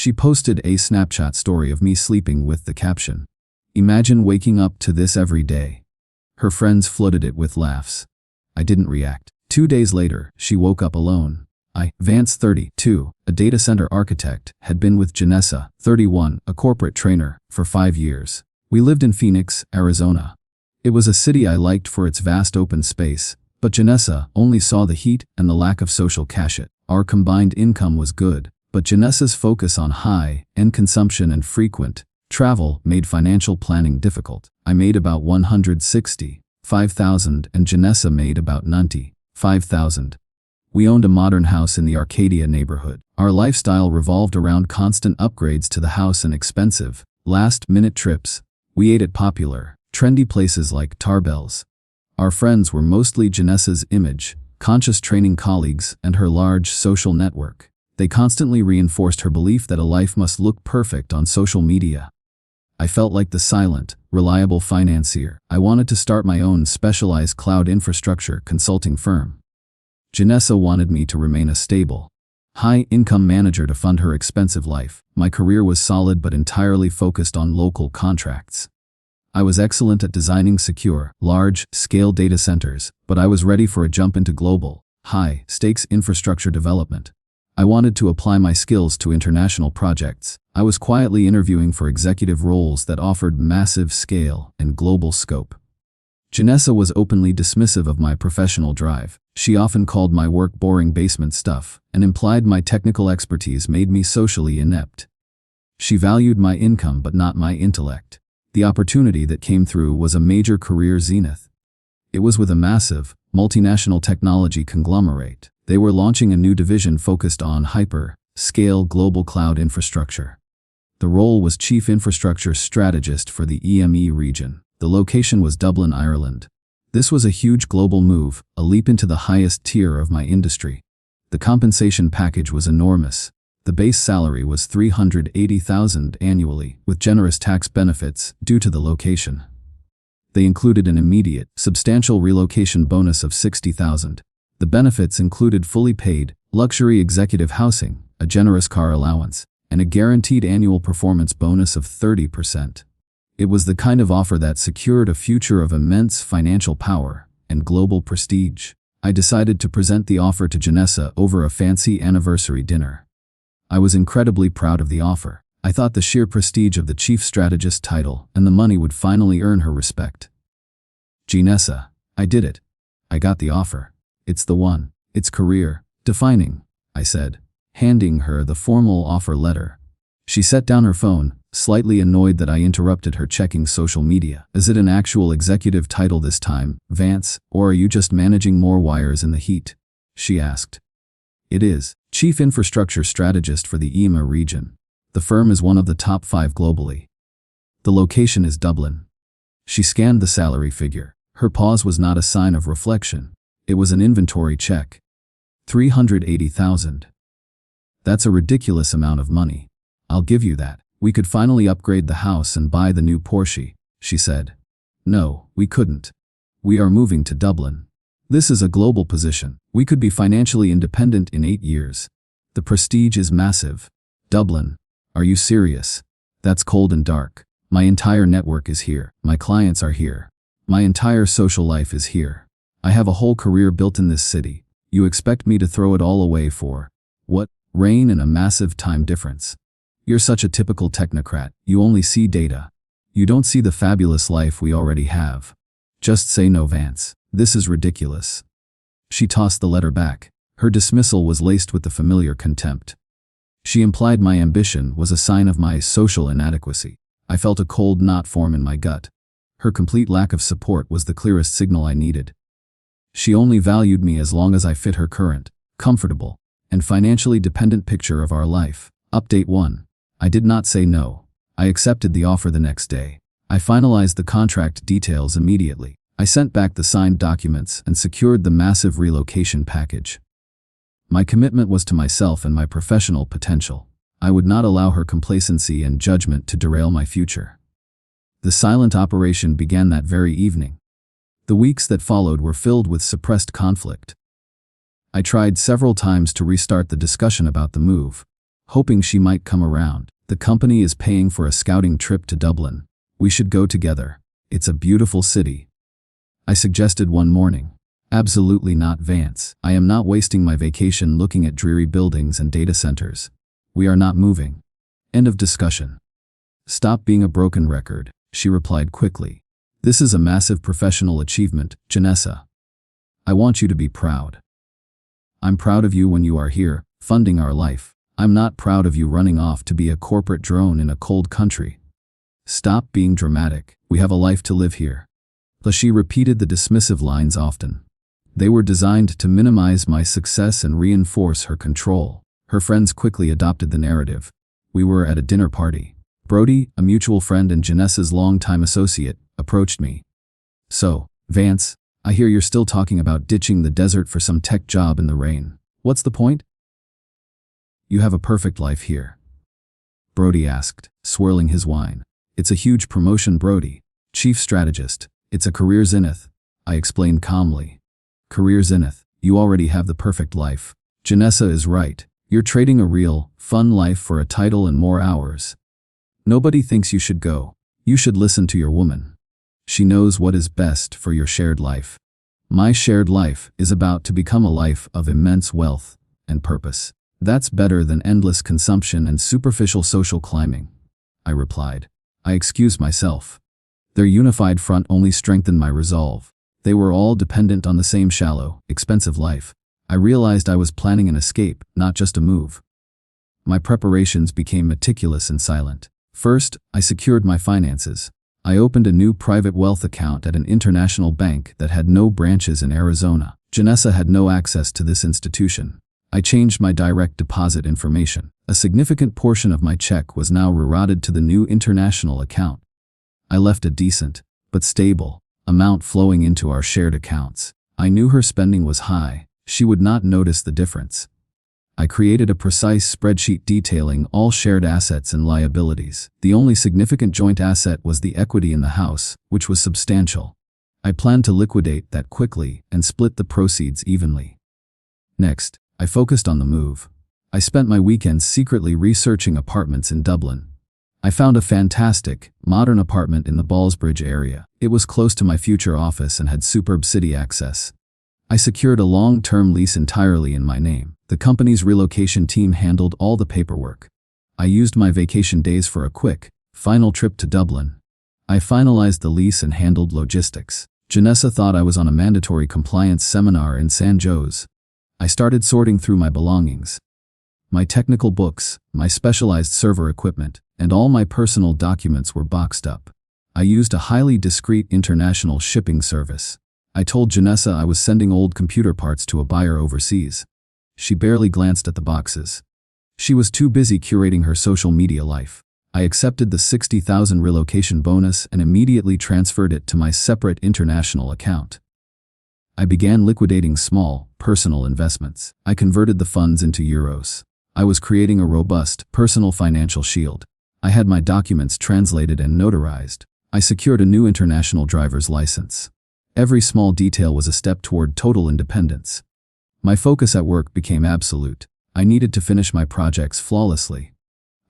She posted a Snapchat story of me sleeping with the caption, "Imagine waking up to this every day." Her friends flooded it with laughs. I didn't react. 2 days later, she woke up alone. Vance, 32, a data center architect, had been with Janessa, 31, a corporate trainer, for 5 years. We lived in Phoenix, Arizona. It was a city I liked for its vast open space, but Janessa only saw the heat and the lack of social cachet. Our combined income was good, but Janessa's focus on high-end consumption and frequent travel made financial planning difficult. I made about $165,000 and Janessa made about $95,000. We owned a modern house in the Arcadia neighborhood. Our lifestyle revolved around constant upgrades to the house and expensive, last-minute trips. We ate at popular, trendy places like Tarbell's. Our friends were mostly Janessa's image-conscious training colleagues and her large social network. They constantly reinforced her belief that a life must look perfect on social media. I felt like the silent, reliable financier. I wanted to start my own specialized cloud infrastructure consulting firm. Janessa wanted me to remain a stable, high-income manager to fund her expensive life. My career was solid but entirely focused on local contracts. I was excellent at designing secure, large-scale data centers, but I was ready for a jump into global, high-stakes infrastructure development. I wanted to apply my skills to international projects. I was quietly interviewing for executive roles that offered massive scale and global scope. Janessa was openly dismissive of my professional drive. She often called my work boring basement stuff and implied my technical expertise made me socially inept. She valued my income but not my intellect. The opportunity that came through was a major career zenith. It was with a massive, multinational technology conglomerate. They were launching a new division focused on hyper-scale global cloud infrastructure. The role was Chief Infrastructure Strategist for the EME region. The location was Dublin, Ireland. This was a huge global move, a leap into the highest tier of my industry. The compensation package was enormous. The base salary was $380,000 annually, with generous tax benefits due to the location. They included an immediate, substantial relocation bonus of $60,000. The benefits included fully paid, luxury executive housing, a generous car allowance, and a guaranteed annual performance bonus of 30%. It was the kind of offer that secured a future of immense financial power and global prestige. I decided to present the offer to Janessa over a fancy anniversary dinner. I was incredibly proud of the offer. I thought the sheer prestige of the chief strategist title and the money would finally earn her respect. Janessa, I did it. I got the offer. It's the one. It's career defining, I said, handing her the formal offer letter. She set down her phone, slightly annoyed that I interrupted her checking social media. Is it an actual executive title this time, Vance, or are you just managing more wires in the heat? She asked. It is. Chief Infrastructure Strategist for the EME region. The firm is one of the top 5 globally. The location is Dublin. She scanned the salary figure. Her pause was not a sign of reflection. It was an inventory check. $380,000. That's a ridiculous amount of money. I'll give you that. We could finally upgrade the house and buy the new Porsche, she said. No, we couldn't. We are moving to Dublin. This is a global position. We could be financially independent in 8 years. The prestige is massive. Dublin. Are you serious? That's cold and dark. My entire network is here. My clients are here. My entire social life is here. I have a whole career built in this city. You expect me to throw it all away for what? Rain and a massive time difference. You're such a typical technocrat. You only see data. You don't see the fabulous life we already have. Just say no, Vance. This is ridiculous. She tossed the letter back. Her dismissal was laced with the familiar contempt. She implied my ambition was a sign of my social inadequacy. I felt a cold knot form in my gut. Her complete lack of support was the clearest signal I needed. She only valued me as long as I fit her current, comfortable, and financially dependent picture of our life. Update 1. I did not say no. I accepted the offer the next day. I finalized the contract details immediately. I sent back the signed documents and secured the massive relocation package. My commitment was to myself and my professional potential. I would not allow her complacency and judgment to derail my future. The silent operation began that very evening. The weeks that followed were filled with suppressed conflict. I tried several times to restart the discussion about the move. hoping she might come around. The company is paying for a scouting trip to Dublin. We should go together. It's a beautiful city. I suggested one morning. Absolutely not, Vance. I am not wasting my vacation looking at dreary buildings and data centers. We are not moving. End of discussion. Stop being a broken record, she replied quickly. This is a massive professional achievement, Janessa. I want you to be proud. I'm proud of you when you are here, funding our life. I'm not proud of you running off to be a corporate drone in a cold country. Stop being dramatic. We have a life to live here. Plus, she repeated the dismissive lines often. They were designed to minimize my success and reinforce her control. Her friends quickly adopted the narrative. We were at a dinner party. Brody, a mutual friend and Janessa's longtime associate, approached me. So, Vance, I hear you're still talking about ditching the desert for some tech job in the rain. What's the point? You have a perfect life here. Brody asked, swirling his wine. It's a huge promotion, Brody. Chief strategist. It's a career zenith. I explained calmly. Career zenith. You already have the perfect life. Janessa is right. You're trading a real, fun life for a title and more hours. Nobody thinks you should go. You should listen to your woman. She knows what is best for your shared life. My shared life is about to become a life of immense wealth and purpose. That's better than endless consumption and superficial social climbing, I replied. I excused myself. Their unified front only strengthened my resolve. They were all dependent on the same shallow, expensive life. I realized I was planning an escape, not just a move. My preparations became meticulous and silent. First, I secured my finances. I opened a new private wealth account at an international bank that had no branches in Arizona. Janessa had no access to this institution. I changed my direct deposit information. A significant portion of my check was now rerouted to the new international account. I left a decent, but stable, amount flowing into our shared accounts. I knew her spending was high. She would not notice the difference. I created a precise spreadsheet detailing all shared assets and liabilities. The only significant joint asset was the equity in the house, which was substantial. I planned to liquidate that quickly and split the proceeds evenly. Next, I focused on the move. I spent my weekends secretly researching apartments in Dublin. I found a fantastic, modern apartment in the Ballsbridge area. It was close to my future office and had superb city access. I secured a long-term lease entirely in my name. The company's relocation team handled all the paperwork. I used my vacation days for a quick, final trip to Dublin. I finalized the lease and handled logistics. Janessa thought I was on a mandatory compliance seminar in San Jose. I started sorting through my belongings. My technical books, my specialized server equipment, and all my personal documents were boxed up. I used a highly discreet international shipping service. I told Janessa I was sending old computer parts to a buyer overseas. She barely glanced at the boxes. She was too busy curating her social media life. I accepted the $60,000 relocation bonus and immediately transferred it to my separate international account. I began liquidating small, personal investments. I converted the funds into euros. I was creating a robust, personal financial shield. I had my documents translated and notarized. I secured a new international driver's license. Every small detail was a step toward total independence. My focus at work became absolute. I needed to finish my projects flawlessly.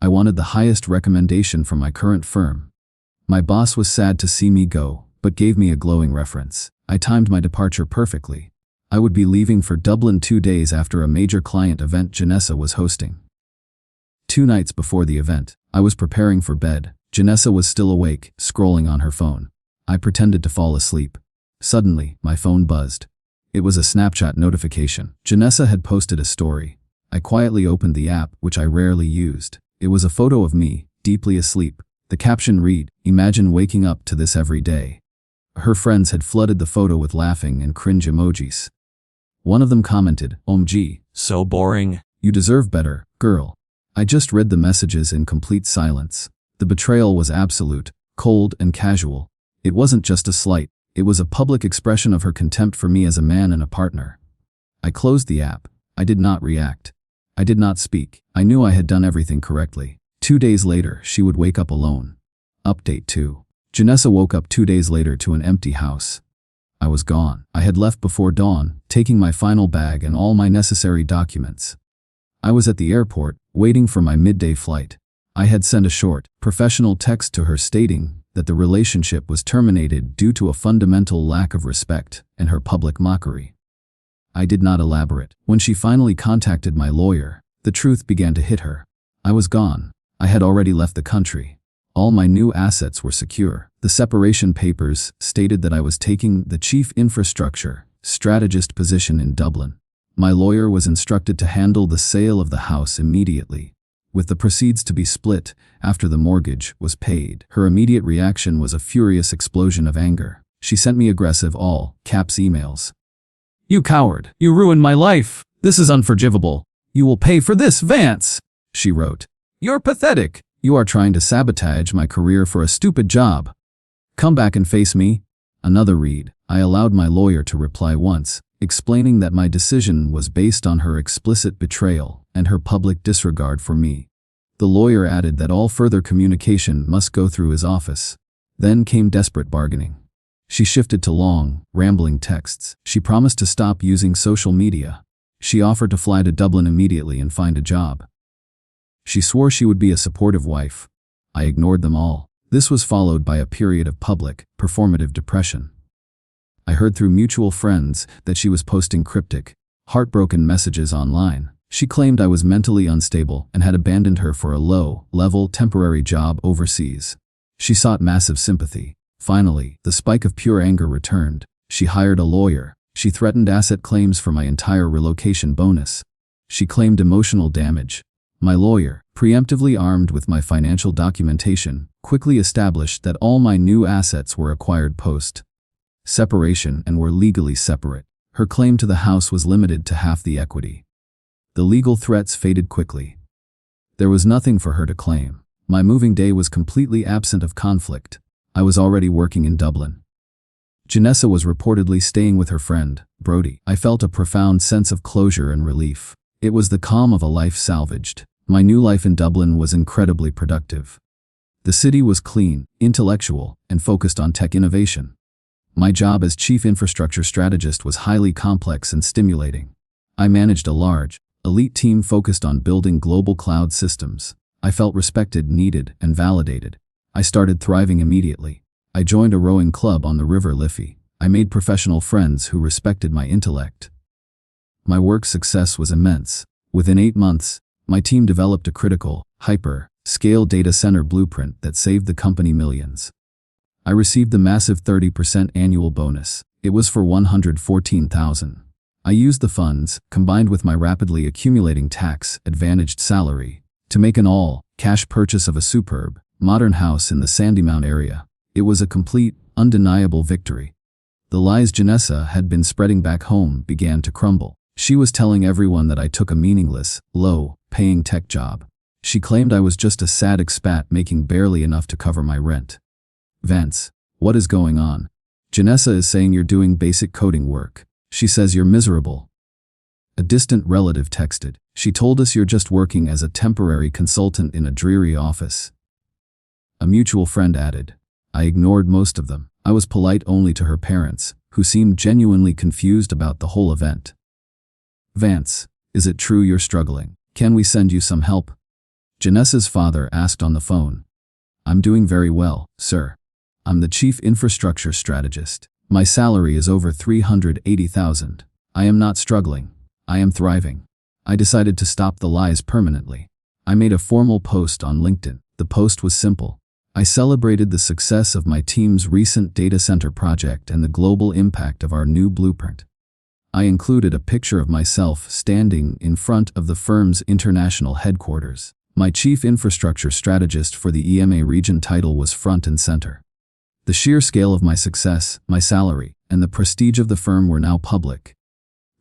I wanted the highest recommendation from my current firm. My boss was sad to see me go, but gave me a glowing reference. I timed my departure perfectly. I would be leaving for Dublin 2 days after a major client event Janessa was hosting. 2 nights before the event, I was preparing for bed. Janessa was still awake, scrolling on her phone. I pretended to fall asleep. Suddenly, my phone buzzed. It was a Snapchat notification. Janessa had posted a story. I quietly opened the app, which I rarely used. It was a photo of me, deeply asleep. The caption read, "Imagine waking up to this every day." Her friends had flooded the photo with laughing and cringe emojis. One of them commented, "OMG, So boring. you deserve better, girl." I just read the messages in complete silence. The betrayal was absolute, cold and casual. It wasn't just a slight. It was a public expression of her contempt for me as a man and a partner. I closed the app. I did not react. I did not speak. I knew I had done everything correctly. 2 days later, she would wake up alone. Update 2. Janessa woke up 2 days later to an empty house. I was gone. I had left before dawn, taking my final bag and all my necessary documents. I was at the airport, waiting for my midday flight. I had sent a short, professional text to her stating that the relationship was terminated due to a fundamental lack of respect and her public mockery. I did not elaborate. When she finally contacted my lawyer, the truth began to hit her. I was gone. I had already left the country. All my new assets were secure. The separation papers stated that I was taking the chief infrastructure strategist position in Dublin. My lawyer was instructed to handle the sale of the house immediately, with the proceeds to be split after the mortgage was paid. Her immediate reaction was a furious explosion of anger. She sent me aggressive all-caps emails. "You coward! You ruined my life! This is unforgivable! You will pay for this, Vance!" she wrote. "You're pathetic! You are trying to sabotage my career for a stupid job. Come back and face me." Another read. I allowed my lawyer to reply once, explaining that my decision was based on her explicit betrayal and her public disregard for me. The lawyer added that all further communication must go through his office. Then came desperate bargaining. She shifted to long, rambling texts. She promised to stop using social media. She offered to fly to Dublin immediately and find a job. She swore she would be a supportive wife. I ignored them all. This was followed by a period of public, performative depression. I heard through mutual friends that she was posting cryptic, heartbroken messages online. She claimed I was mentally unstable and had abandoned her for a low-level temporary job overseas. She sought massive sympathy. Finally, the spike of pure anger returned. She hired a lawyer. She threatened asset claims for my entire relocation bonus. She claimed emotional damage. My lawyer, preemptively armed with my financial documentation, quickly established that all my new assets were acquired post-separation and were legally separate. Her claim to the house was limited to half the equity. The legal threats faded quickly. There was nothing for her to claim. My moving day was completely absent of conflict. I was already working in Dublin. Janessa was reportedly staying with her friend, Brody. I felt a profound sense of closure and relief. It was the calm of a life salvaged. My new life in Dublin was incredibly productive. The city was clean, intellectual, and focused on tech innovation. My job as chief infrastructure strategist was highly complex and stimulating. I managed a large, elite team focused on building global cloud systems. I felt respected, needed, and validated. I started thriving immediately. I joined a rowing club on the River Liffey. I made professional friends who respected my intellect. My work success was immense. Within 8 months, my team developed a critical, hyper-scale data center blueprint that saved the company millions. I received the massive 30% annual bonus. It was for $114,000. I used the funds, combined with my rapidly accumulating tax-advantaged salary, to make an all-cash purchase of a superb, modern house in the Sandymount area. It was a complete, undeniable victory. The lies Janessa had been spreading back home began to crumble. She was telling everyone that I took a meaningless, low-paying tech job. She claimed I was just a sad expat making barely enough to cover my rent. "Vance, what is going on? Janessa is saying you're doing basic coding work. She says you're miserable." A distant relative texted. "She told us you're just working as a temporary consultant in a dreary office." A mutual friend added. I ignored most of them. I was polite only to her parents, who seemed genuinely confused about the whole event. "Vance, is it true you're struggling? Can we send you some help?" Janessa's father asked on the phone. "I'm doing very well, sir. I'm the chief infrastructure strategist. My salary is over $380,000. I am not struggling. I am thriving." I decided to stop the lies permanently. I made a formal post on LinkedIn. The post was simple. I celebrated the success of my team's recent data center project and the global impact of our new blueprint. I included a picture of myself standing in front of the firm's international headquarters. My chief infrastructure strategist for the EMA region title was front and center. The sheer scale of my success, my salary, and the prestige of the firm were now public.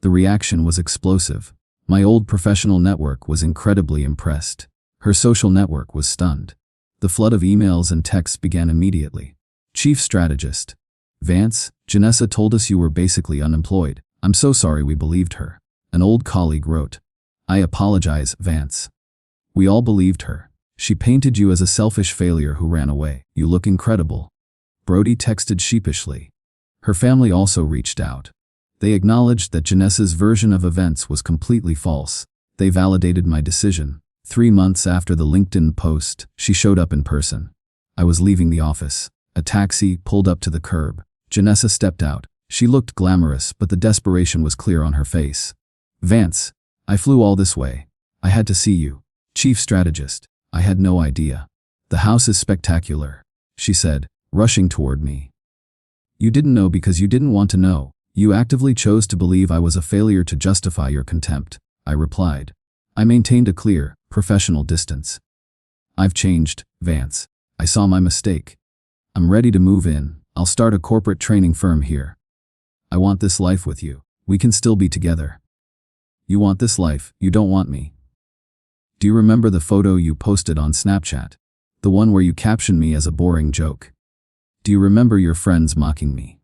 The reaction was explosive. My old professional network was incredibly impressed. Her social network was stunned. The flood of emails and texts began immediately. "Chief strategist. Vance, Janessa told us you were basically unemployed. I'm so sorry we believed her." An old colleague wrote. "I apologize, Vance. We all believed her. She painted you as a selfish failure who ran away. You look incredible." Brody texted sheepishly. Her family also reached out. They acknowledged that Janessa's version of events was completely false. They validated my decision. 3 months after the LinkedIn post, she showed up in person. I was leaving the office. A taxi pulled up to the curb. Janessa stepped out. She looked glamorous, but the desperation was clear on her face. "Vance, I flew all this way. I had to see you. Chief strategist. I had no idea. The house is spectacular," she said, rushing toward me. "You didn't know because you didn't want to know. You actively chose to believe I was a failure to justify your contempt," I replied. I maintained a clear, professional distance. "I've changed, Vance. I saw my mistake. I'm ready to move in. I'll start a corporate training firm here. I want this life with you. We can still be together." "You want this life, you don't want me." "Do you remember the photo you posted on Snapchat? The one where you captioned me as a boring joke? Do you remember your friends mocking me?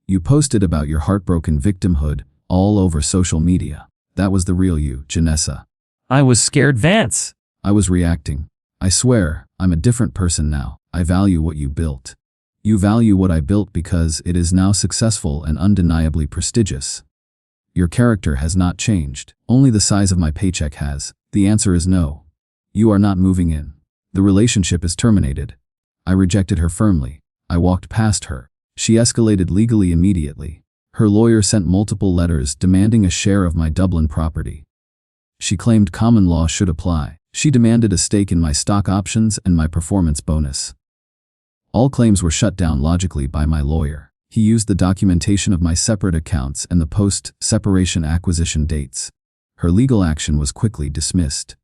You posted about your heartbroken victimhood all over social media. That was the real you, Janessa." I was scared, Vance. I was reacting. "I swear, I'm a different person now. I value what you built." "You value what I built because it is now successful and undeniably prestigious. Your character has not changed. Only the size of my paycheck has." "The answer is no. You are not moving in. The relationship is terminated." I rejected her firmly. I walked past her. She escalated legally immediately. Her lawyer sent multiple letters demanding a share of my Dublin property. She claimed common law should apply. She demanded a stake in my stock options and my performance bonus. All claims were shut down logically by my lawyer. He used the documentation of my separate accounts and the post-separation acquisition dates. Her legal action was quickly dismissed.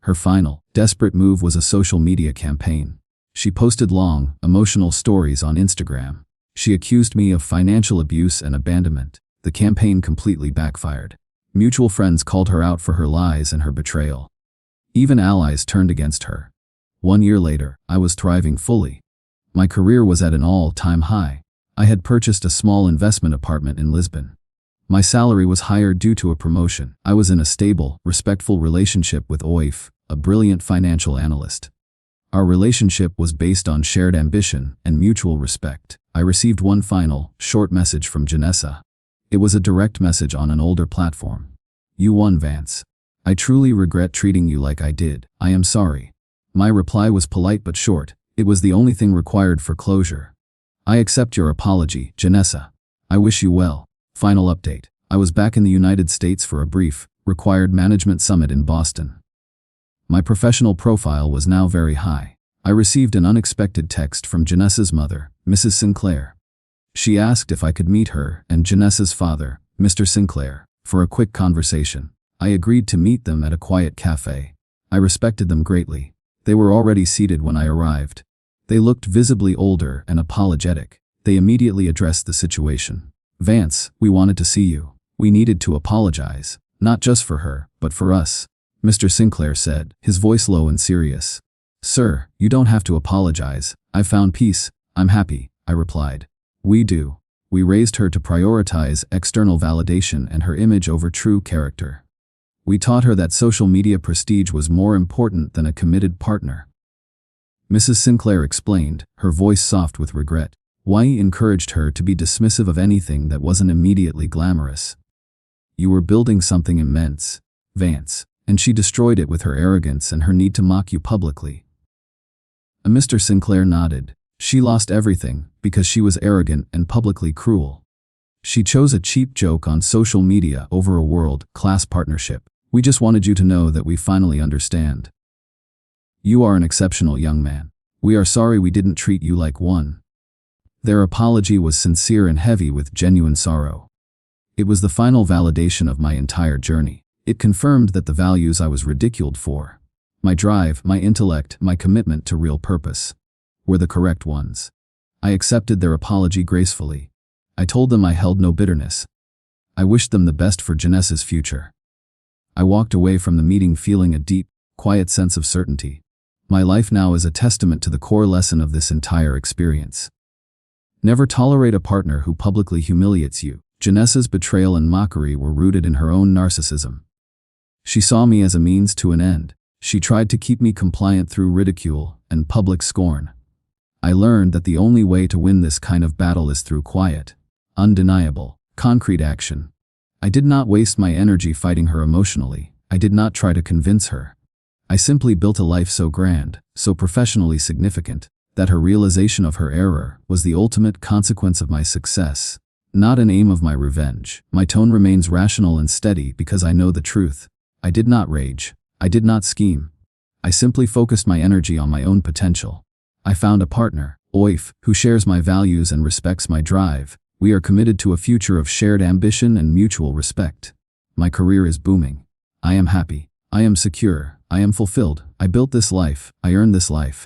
Her final, desperate move was a social media campaign. She posted long, emotional stories on Instagram. She accused me of financial abuse and abandonment. The campaign completely backfired. Mutual friends called her out for her lies and her betrayal. Even allies turned against her. 1 year later, I was thriving fully. My career was at an all-time high. I had purchased a small investment apartment in Lisbon. My salary was higher due to a promotion. I was in a stable, respectful relationship with Oif, a brilliant financial analyst. Our relationship was based on shared ambition and mutual respect. I received one final, short message from Janessa. It was a direct message on an older platform. "You won, Vance. I truly regret treating you like I did. I am sorry." My reply was polite but short. It was the only thing required for closure. "I accept your apology, Janessa. I wish you well." Final update. I was back in the United States for a brief, required management summit in Boston. My professional profile was now very high. I received an unexpected text from Janessa's mother, Mrs. Sinclair. She asked if I could meet her and Janessa's father, Mr. Sinclair, for a quick conversation. I agreed to meet them at a quiet cafe. I respected them greatly. They were already seated when I arrived. They looked visibly older and apologetic. They immediately addressed the situation. "Vance, we wanted to see you. We needed to apologize, not just for her, but for us," Mr. Sinclair said, his voice low and serious. "Sir, you don't have to apologize. I've found peace. I'm happy," I replied. "We do." We raised her to prioritize external validation and her image over true character. We taught her that social media prestige was more important than a committed partner. Mrs. Sinclair explained, her voice soft with regret. Why encouraged her to be dismissive of anything that wasn't immediately glamorous. "You were building something immense, Vance, and she destroyed it with her arrogance and her need to mock you publicly." Mr. Sinclair nodded. "She lost everything because she was arrogant and publicly cruel. She chose a cheap joke on social media over a world-class partnership. We just wanted you to know that we finally understand. You are an exceptional young man. We are sorry we didn't treat you like one." Their apology was sincere and heavy with genuine sorrow. It was the final validation of my entire journey. It confirmed that the values I was ridiculed for, my drive, my intellect, my commitment to real purpose, were the correct ones. I accepted their apology gracefully. I told them I held no bitterness. I wished them the best for Janessa's future. I walked away from the meeting feeling a deep, quiet sense of certainty. My life now is a testament to the core lesson of this entire experience. Never tolerate a partner who publicly humiliates you. Janessa's betrayal and mockery were rooted in her own narcissism. She saw me as a means to an end. She tried to keep me compliant through ridicule and public scorn. I learned that the only way to win this kind of battle is through quiet, undeniable, concrete action. I did not waste my energy fighting her emotionally. I did not try to convince her. I simply built a life so grand, so professionally significant, that her realization of her error was the ultimate consequence of my success, not an aim of my revenge. My tone remains rational and steady because I know the truth. I did not rage. I did not scheme. I simply focused my energy on my own potential. I found a partner, Oif, who shares my values and respects my drive. We are committed to a future of shared ambition and mutual respect. My career is booming. I am happy. I am secure. I am fulfilled. I built this life. I earned this life.